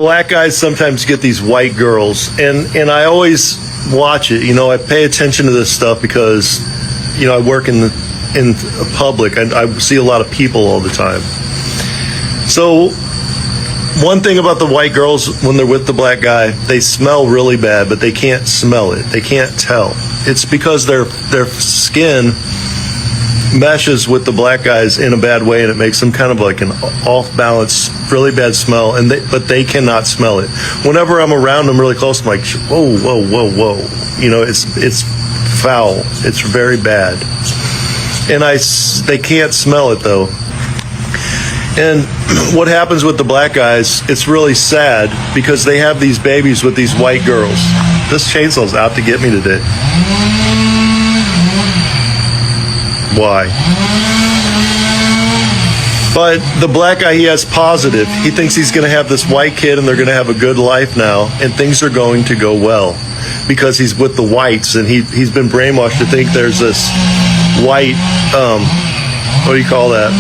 Black guys sometimes get these white girls, and I always watch it. You know, I pay attention to this stuff because, you know, I work in public. I see a lot of people all the time. So one thing about the white girls, when they're with the black guy, they smell really bad, but they can't smell it. They can't tell. It's because their skin meshes with the black guys in a bad way, and it makes them kind of like an off-balance, really bad smell, but they cannot smell it. Whenever I'm around them really close, I'm like, whoa, whoa, whoa, whoa. You know, it's foul. It's very bad. And they can't smell it, though. And what happens with the black guys, it's really sad because they have these babies with these white girls. This chainsaw's out to get me today. Why? But the black guy, he has positive. He thinks he's going to have this white kid and they're going to have a good life now, and things are going to go well because he's with the whites, and he's been brainwashed to think there's this white, what do you call that?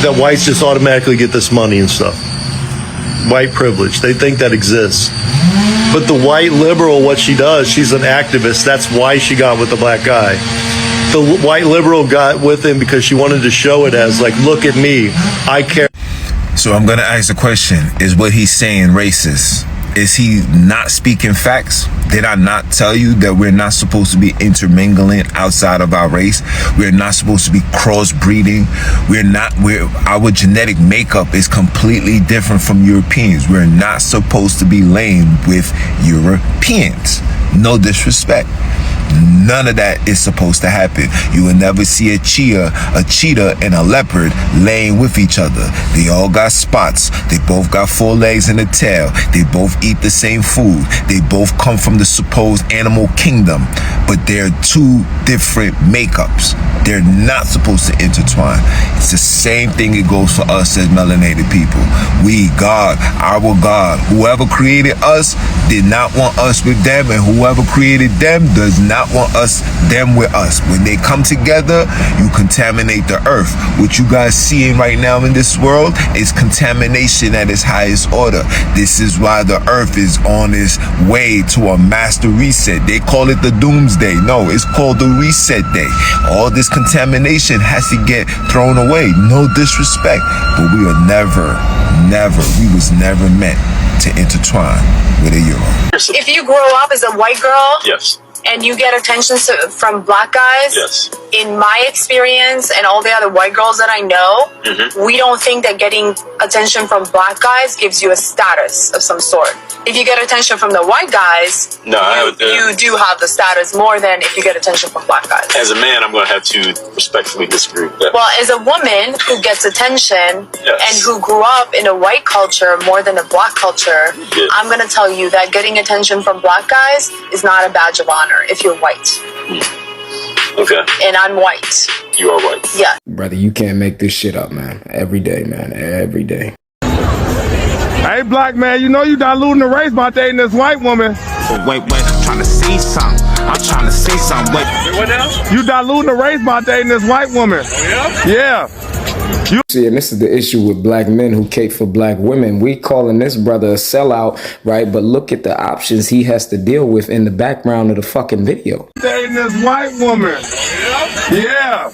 That whites just automatically get this money and stuff. White privilege. They think that exists. But the white liberal, what she does, she's an activist. That's why she got with the black guy. The white liberal got with him because she wanted to show it as, like, look at me, I care. So I'm going to ask the question, is what he's saying racist? Is he not speaking facts? Did I not tell you that we're not supposed to be intermingling outside of our race? We're not supposed to be crossbreeding. Our genetic makeup is completely different from Europeans. We're not supposed to be laying with Europeans. No disrespect. None of that is supposed to happen. You will never see a cheetah, and a leopard laying with each other. They all got spots. They both got 4 legs and a tail. They both eat the same food. They both come from the supposed animal kingdom. But they're 2 different makeups. They're not supposed to intertwine. It's the same thing it goes for us as melanated people. We, God, our God, whoever created us did not want us with them, and whoever created them does not want them with us. When they come together, you contaminate the earth. What you guys seeing right now in this world is contamination at its highest order. This is why the earth is on its way to a master reset. They call it the doomsday. No, it's called the reset day. All this contamination has to get thrown away. No disrespect, but we was never meant to intertwine with a Euro. If you grow up as a white girl, yes, and you get attention from black guys, yes, in my experience and all the other white girls that I know, we don't think that getting attention from black guys gives you a status of some sort. If you get attention from the white guys, you do have the status more than if you get attention from black guys. As a man, I'm going to have to respectfully disagree with that. Well, as a woman who gets attention and who grew up in a white culture more than a black culture, I'm going to tell you that getting attention from black guys is not a badge of honor if you're white. Okay. And I'm white. You are white. Yeah. Brother, you can't make this shit up, man. Every day, man. Every day. Hey, black man, you know you diluting the race by dating this white woman. Wait, I'm trying to see something. I'm trying to see something. Wait, what now? You diluting the race by dating this white woman. Oh, yeah? Yeah. See, and this is the issue with black men who cape for black women. We calling this brother a sellout, right? But look at the options he has to deal with in the background of the fucking video. Dating this white woman. Yeah.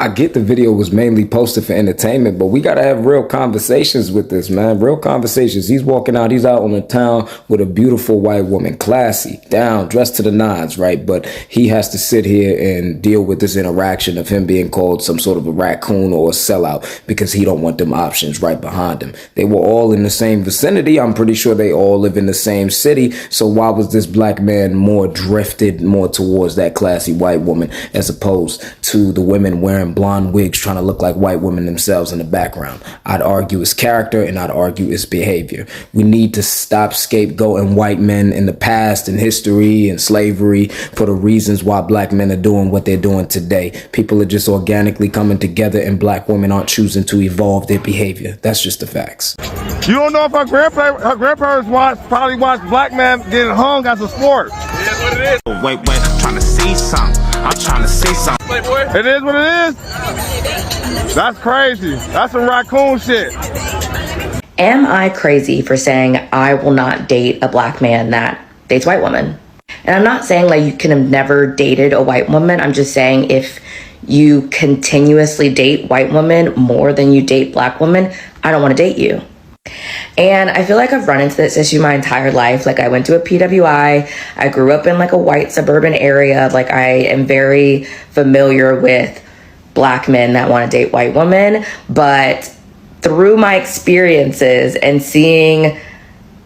I get the video was mainly posted for entertainment, but we got to have real conversations with this, man. Real conversations. He's walking out. He's out on the town with a beautiful white woman. Classy, down, dressed to the nines, right? But he has to sit here and deal with this interaction of him being called some sort of a raccoon or a sellout because he don't want them options right behind him. They were all in the same vicinity. I'm pretty sure they all live in the same city. So why was this black man more drifted more towards that classy white woman as opposed to the women wearing blonde wigs trying to look like white women themselves in the background? I'd argue it's character, and I'd argue it's behavior. We need to stop scapegoating white men in the past and history and slavery for the reasons why black men are doing what they're doing today. People are just organically coming together, and black women aren't choosing to evolve their behavior. That's just the facts. You don't know if her grandparents probably watched black men getting hung as a sport. It is what it is. Wait, I'm trying to see something. I'm trying to see something. It is what it is. That's crazy. That's some raccoon shit. Am I crazy for saying I will not date a black man that dates white women? And I'm not saying like you can have never dated a white woman. I'm just saying if you continuously date white women more than you date black women, I don't want to date you. And I feel like I've run into this issue my entire life. Like I went to a PWI. I grew up in like a white suburban area. Like I am very familiar with black men that want to date white women. But through my experiences and seeing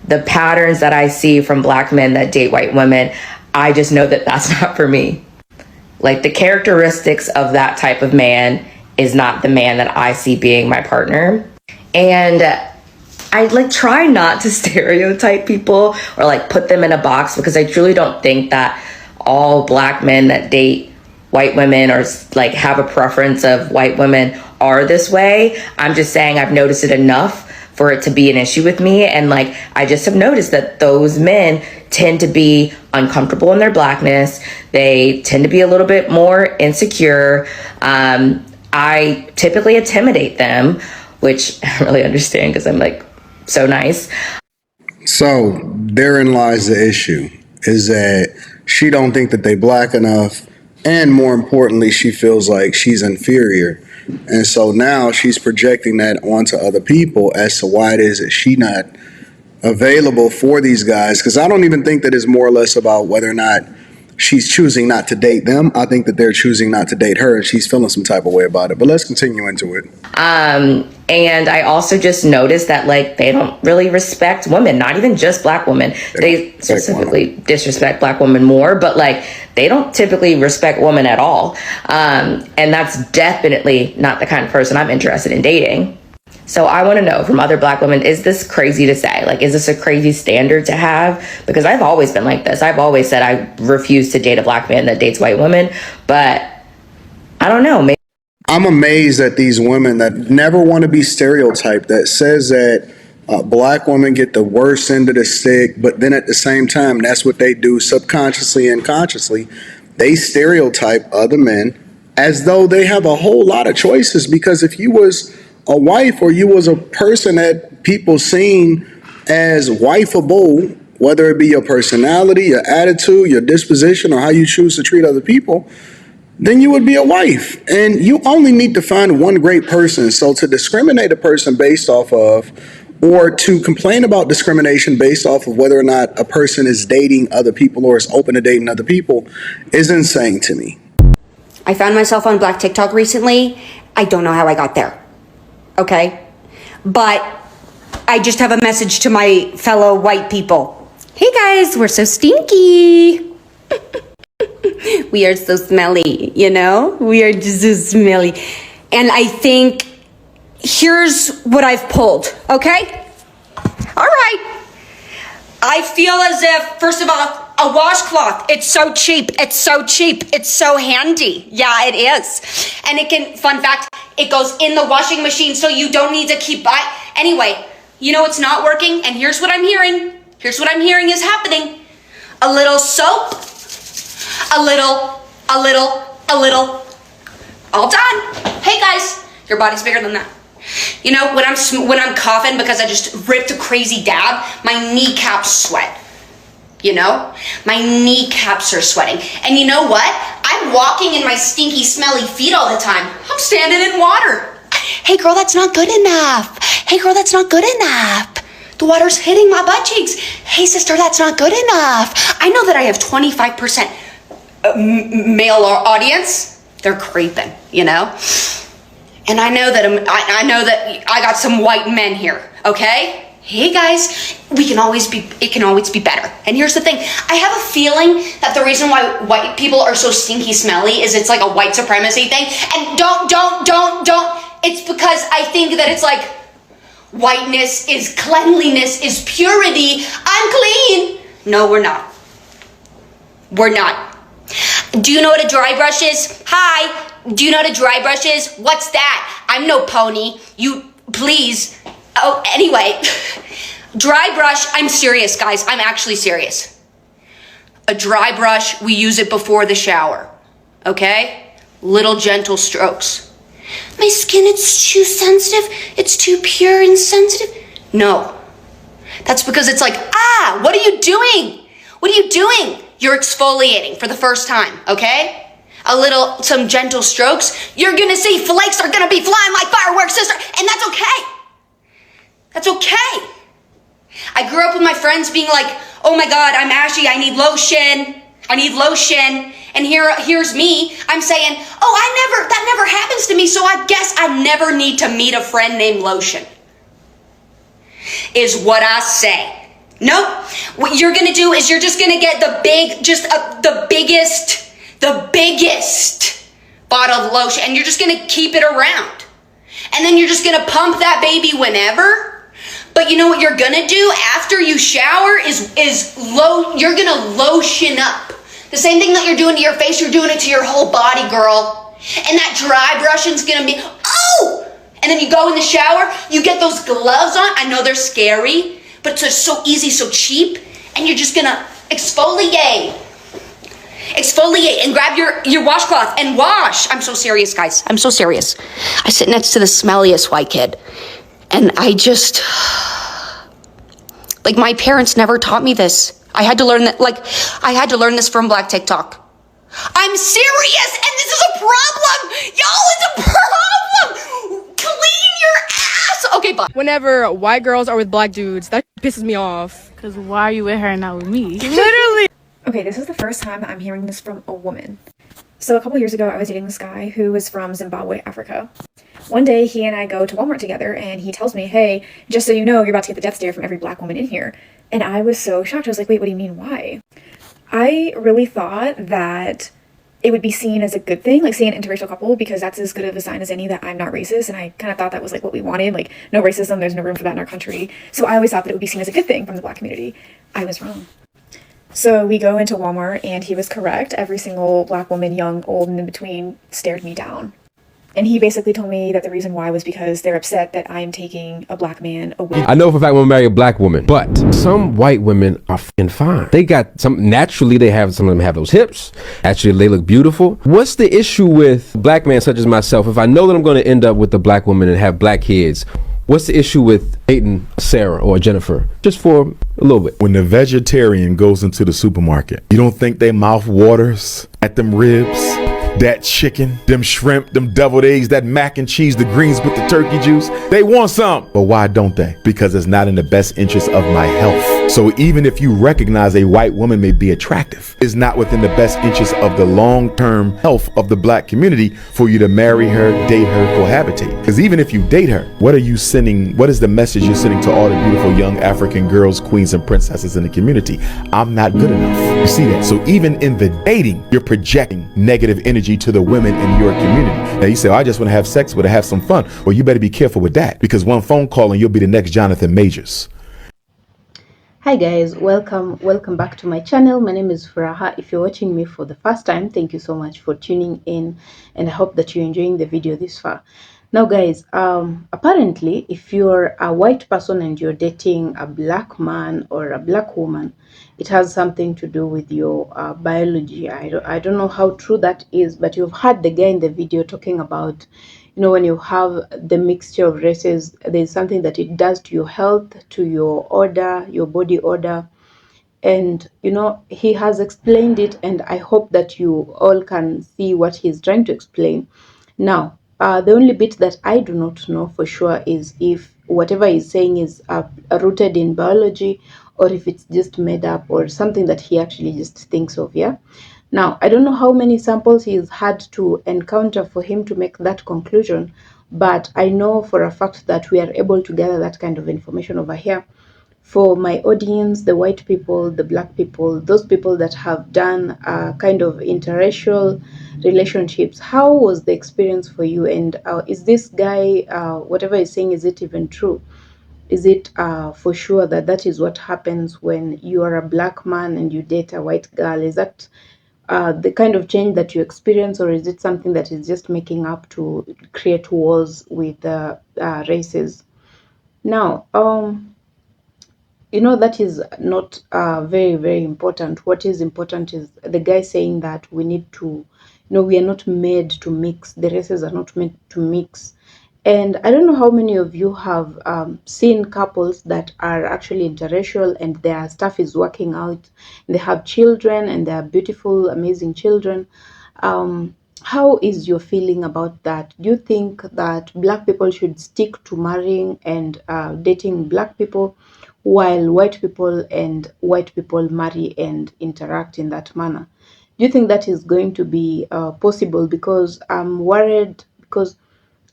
the patterns that I see from black men that date white women, I just know that that's not for me. Like the characteristics of that type of man is not the man that I see being my partner. And I like try not to stereotype people or like put them in a box, because I truly don't think that all black men that date white women or like have a preference of white women are this way. I'm just saying I've noticed it enough for it to be an issue with me. And like, I just have noticed that those men tend to be uncomfortable in their blackness. They tend to be a little bit more insecure. I typically intimidate them, which I don't really understand because I'm like so nice. So therein lies the issue, is that she don't think that they black enough. And more importantly, she feels like she's inferior. And so now she's projecting that onto other people as to why it is that she not available for these guys. Because I don't even think that it's more or less about whether or not she's choosing not to date them. I think that they're choosing not to date her, and she's feeling some type of way about it. But let's continue into it. And I also just noticed that like they don't really respect women, not even just black women. They specifically disrespect black women more, but like they don't typically respect women at all. And that's definitely not the kind of person I'm interested in dating. So I want to know from other black women, is this crazy to say? Like, is this a crazy standard to have? Because I've always been like this. I've always said I refuse to date a black man that dates white women, but I don't know. Maybe I'm amazed at these women that never want to be stereotyped, that says that black women get the worst end of the stick, but then at the same time, that's what they do subconsciously and consciously. They stereotype other men as though they have a whole lot of choices, because if you was a wife or you was a person that people seen as wifeable, whether it be your personality, your attitude, your disposition, or how you choose to treat other people, then you would be a wife. And you only need to find one great person. So to discriminate a person based off of, or to complain about discrimination based off of whether or not a person is dating other people or is open to dating other people, is insane to me. I found myself on Black TikTok recently. I don't know how I got there. Okay? But I just have a message to my fellow white people. Hey guys, we're so stinky. We are so smelly, you know? We are just so smelly. And I think here's what I've pulled, okay? All right. I feel as if, first of all, a washcloth, it's so cheap. It's so cheap. It's so handy. Yeah, it is. And it can, fun fact, it goes in the washing machine, so you don't need to keep buying. Anyway, you know it's not working, and here's what I'm hearing. Here's what I'm hearing is happening. A little soap, a little, all done. Hey guys, your body's bigger than that. You know, when I'm coughing because I just ripped a crazy dab, my kneecaps sweat. You know, my kneecaps are sweating. And you know what? I'm walking in my stinky, smelly feet all the time. I'm standing in water. Hey girl, that's not good enough. Hey girl, that's not good enough. The water's hitting my butt cheeks. Hey sister, that's not good enough. I know that I have 25% male audience. They're creeping, you know? And I know that I got some white men here, okay? Hey guys, it can always be better. And here's the thing, I have a feeling that the reason why white people are so stinky smelly is it's like a white supremacy thing. And don't, it's because I think that it's like whiteness is cleanliness, is purity. I'm clean. No, we're not. We're not. Do you know what a dry brush is? Hi. Do you know what a dry brush is? What's that? I'm no pony. You, please. Oh, anyway. Dry brush, I'm serious, guys. I'm actually serious. A dry brush, we use it before the shower. Okay? Little gentle strokes. My skin, it's too sensitive. It's too pure and sensitive. No. That's because it's like, what are you doing? What are you doing? You're exfoliating for the first time, okay? Some gentle strokes. You're gonna see flakes are gonna be flying like fireworks, sister, and that's okay. That's okay. I grew up with my friends being like, oh my God, I'm ashy, I need lotion. And here's me, I'm saying, that never happens to me, so I guess I never need to meet a friend named Lotion. Is what I say. Nope. What you're gonna do is you're just gonna get the biggest bottle of lotion, and you're just gonna keep it around. And then you're just gonna pump that baby whenever. But you know what you're gonna do after you shower you're gonna lotion up. The same thing that you're doing to your face, you're doing it to your whole body, girl. And that dry brushing's gonna be, and then you go in the shower, you get those gloves on. I know they're scary, but it's so easy, so cheap. And you're just gonna exfoliate and grab your washcloth and wash. I'm so serious, guys. I'm so serious. I sit next to the smelliest white kid. And I just, my parents never taught me this. I had to learn this from Black TikTok. I'm serious, and this is a problem. Y'all, it's a problem. Clean your ass. Okay, bye. Whenever white girls are with black dudes, that pisses me off. Because why are you with her and not with me? Literally. Okay, this is the first time I'm hearing this from a woman. So a couple years ago, I was dating this guy who was from Zimbabwe, Africa. One day, he and I go to Walmart together, and he tells me, hey, just so you know, you're about to get the death stare from every black woman in here. And I was so shocked. I was like, wait, what do you mean, why? I really thought that it would be seen as a good thing, like seeing an interracial couple, because that's as good of a sign as any that I'm not racist. And I kind of thought that was what we wanted, no racism, there's no room for that in our country. So I always thought that it would be seen as a good thing from the black community. I was wrong. So we go into Walmart, and he was correct. Every single black woman, young, old, and in between, stared me down. And he basically told me that the reason why was because they're upset that I'm taking a black man away. I know for a fact I'm gonna marry a black woman, but some white women are f***ing fine. They got naturally some of them have those hips. Actually, they look beautiful. What's the issue with black men such as myself? If I know that I'm gonna end up with a black woman and have black kids, what's the issue with dating Sarah or Jennifer? Just for a little bit. When the vegetarian goes into the supermarket, you don't think their mouth waters at them ribs, that chicken, them shrimp, them deviled eggs, that mac and cheese, the greens with the turkey juice? They want some. But why don't they? Because it's not in the best interest of my health. So even if you recognize a white woman may be attractive, it's not within the best interest of the long-term health of the black community for you to marry her, date her, cohabitate. Because even if you date her, what are you sending? What is the message you're sending to all the beautiful young African girls, queens, and princesses in the community? I'm not good enough. You see that? So even in the dating, you're projecting negative energy to the women in your community. Now you say, I just want to have sex with her, have some fun. Well, you better be careful with that, because one phone call and you'll be the next Jonathan Majors. Hi guys, welcome back to my channel. My name is Furaha. If you're watching me for the first time, thank you so much for tuning in, and I hope that you're enjoying the video this far. Now guys, apparently if you're a white person and you're dating a black man or a black woman, it has something to do with your biology. I don't know how true that is, but you've heard the guy in the video talking about, when you have the mixture of races, there's something that it does to your health, to your order, your body order. And, he has explained it, and I hope that you all can see what he's trying to explain. Now, the only bit that I do not know for sure is if whatever he's saying is rooted in biology, or if it's just made up or something that he actually just thinks of, yeah? Now, I don't know how many samples he's had to encounter for him to make that conclusion, but I know for a fact that we are able to gather that kind of information over here. For my audience, the white people, the black people, those people that have done kind of interracial relationships, how was the experience for you? And is this guy, whatever he's saying, is it even true? Is it for sure that that is what happens when you are a black man and you date a white girl? Is that the kind of change that you experience, or is it something that is just making up to create wars with the races? Now, that is not very, very important. What is important is the guy saying that we need to, we are not made to mix. The races are not meant to mix. And I don't know how many of you have seen couples that are actually interracial and their stuff is working out. They have children and they are beautiful, amazing children. How is your feeling about that? Do you think that black people should stick to marrying and dating black people, while white people marry and interact in that manner? Do you think that is going to be possible? Because I'm worried, because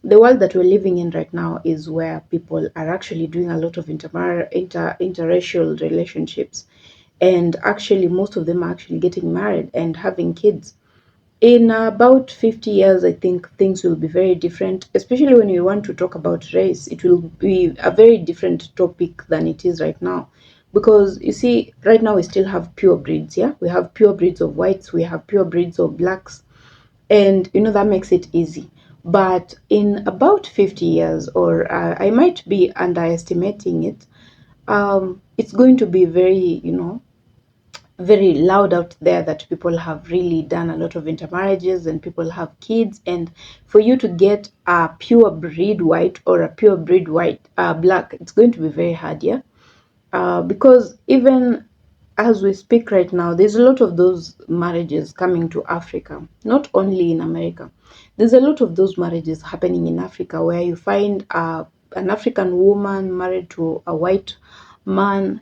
the world that we're living in right now is where people are actually doing a lot of interracial relationships, and actually most of them are actually getting married and having kids. In about 50 years, I think things will be very different, especially when you want to talk about race. It will be a very different topic than it is right now. Because you see, right now we still have pure breeds, yeah? We have pure breeds of whites, we have pure breeds of blacks, and that makes it easy. But in about 50 years, or I might be underestimating it, it's going to be very, very loud out there that people have really done a lot of intermarriages and people have kids, and for you to get a pure breed white or a pure breed white black, it's going to be very hard, yeah. Because even as we speak right now, there's a lot of those marriages coming to Africa, not only in America. There's a lot of those marriages happening in Africa where you find an African woman married to a white man,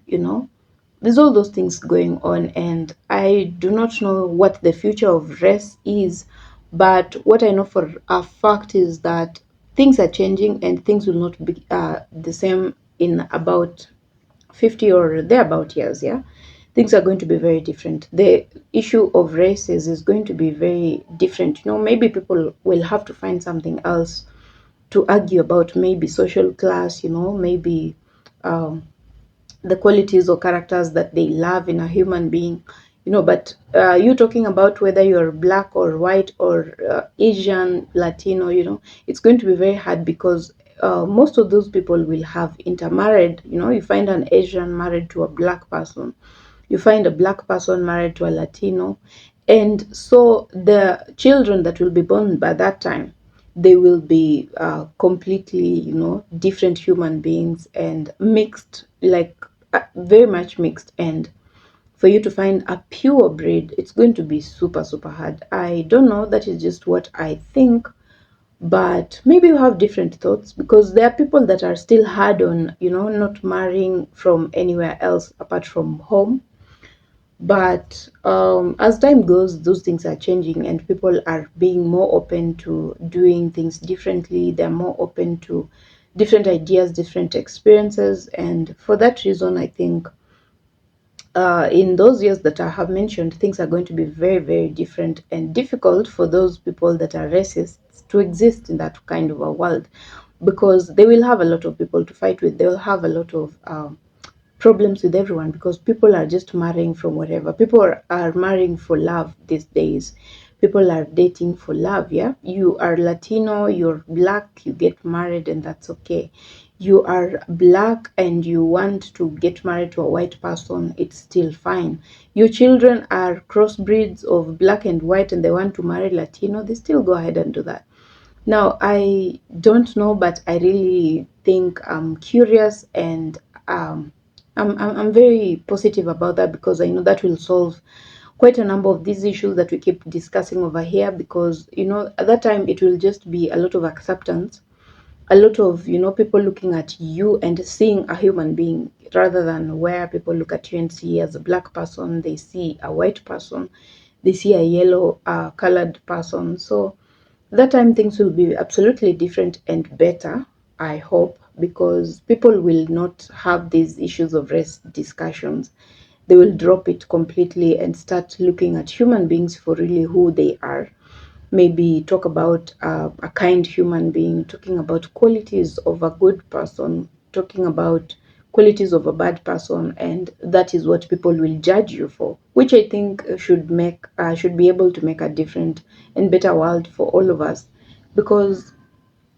There's all those things going on, and I do not know what the future of race is, but what I know for a fact is that things are changing and things will not be the same in about 50 or thereabout years, yeah. Things are going to be very different. The issue of races is going to be very different. Maybe people will have to find something else to argue about, maybe social class, maybe um, the qualities or characters that they love in a human being, but you talking about whether you're black or white or Asian, Latino, it's going to be very hard, because most of those people will have intermarried. You find an Asian married to a black person, you find a black person married to a Latino, and so the children that will be born by that time, they will be completely, different human beings and mixed, like very much mixed. And for you to find a pure breed, it's going to be super, super hard. I don't know. That is just what I think. But maybe you have different thoughts, because there are people that are still hard on, not marrying from anywhere else apart from home. But as time goes, those things are changing and people are being more open to doing things differently. They're more open to different ideas, different experiences. And for that reason, I think in those years that I have mentioned, things are going to be very, very different and difficult for those people that are racists to exist in that kind of a world, because they will have a lot of people to fight with. They will have a lot of problems with everyone, because people are just marrying from wherever. People are marrying for love these days. People are dating for love, yeah? You are Latino, you're black, you get married, and that's okay. You are black and you want to get married to a white person, it's still fine. Your children are crossbreeds of black and white and they want to marry Latino, they still go ahead and do that. Now, I don't know, but I really think I'm curious, and I'm very positive about that, because I know that will solve quite a number of these issues that we keep discussing over here, because at that time it will just be a lot of acceptance, a lot of people looking at you and seeing a human being, rather than where people look at you and see as a black person, they see a white person, they see a yellow colored person. So that time things will be absolutely different and better, I hope, because people will not have these issues of race discussions. They will drop it completely and start looking at human beings for really who they are. Maybe talk about a kind human being, talking about qualities of a good person, talking about qualities of a bad person, and that is what people will judge you for, which I think should be able to make a different and better world for all of us. Because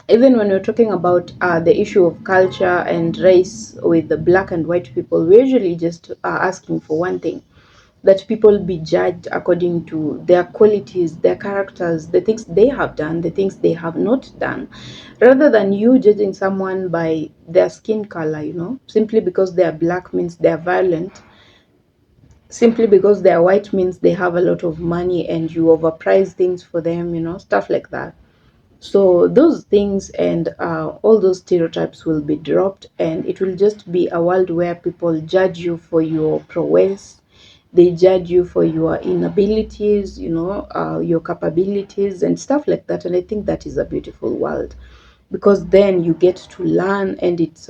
even when we're talking about the issue of culture and race with the black and white people, we're usually just asking for one thing. that people be judged according to their qualities, their characters, the things they have done, the things they have not done, rather than you judging someone by their skin color, you know, simply because they are black means they are violent, simply because they are white means they have a lot of money and you overprice things for them, you know, stuff like that. So those things and all those stereotypes will be dropped, and it will just be a world where people judge you for your prowess, they judge you for your inabilities, you know, your capabilities and stuff like that. And I think that is a beautiful world, because then you get to learn, and it's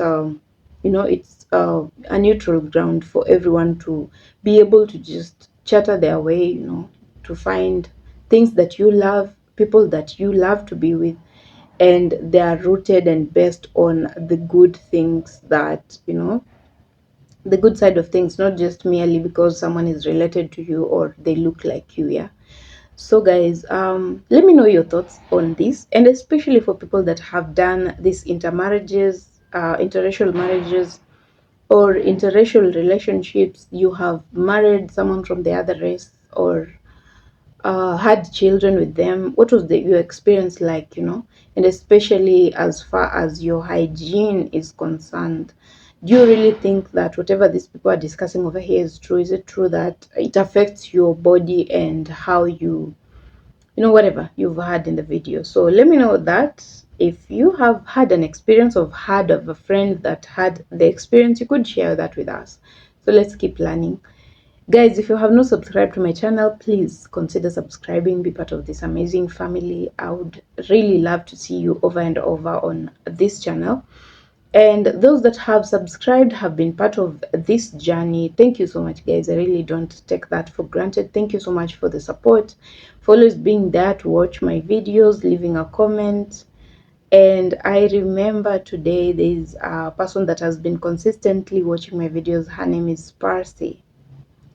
you know, it's a neutral ground for everyone to be able to just chatter their way, you know, to find things that you love, people that you love to be with, and they are rooted and based on the good things that, you know, the good side of things, not just merely because someone is related to you or they look like you. Yeah. So guys, let me know your thoughts on this, and especially for people that have done these intermarriages, interracial marriages, or interracial relationships. You have married someone from the other race, or had children with them. What was your experience like, you know? And especially as far as your hygiene is concerned, do you really think that whatever these people are discussing over here is true? Is it true that it affects your body and how you know, whatever you've had in the video? So let me know that. If you have had an experience or heard of a friend that had the experience, you could share that with us. So let's keep learning. Guys, if you have not subscribed to my channel, please consider subscribing, be part of this amazing family. I would really love to see you over and over on this channel. And those that have subscribed have been part of this journey. Thank you so much, guys. I really don't take that for granted. Thank you so much for the support, for always being there to watch my videos, leaving a comment. And I remember today there's a person that has been consistently watching my videos. Her name is Parsi.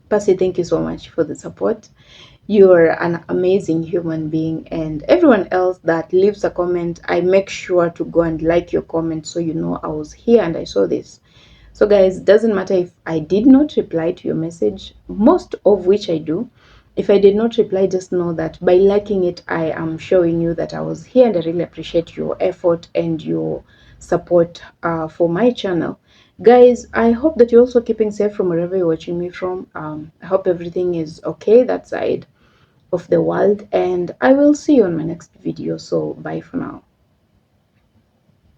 Percy, thank you so much for the support. You're an amazing human being, and everyone else that leaves a comment, I make sure to go and like your comment so you know I was here and I saw this. So guys, doesn't matter if I did not reply to your message, most of which I do. If I did not reply, just know that by liking it, I am showing you that I was here, and I really appreciate your effort and your support for my channel. Guys, I hope that you're also keeping safe from wherever you're watching me from. I hope everything is okay that side of the world, and I will see you on my next video. So bye for now.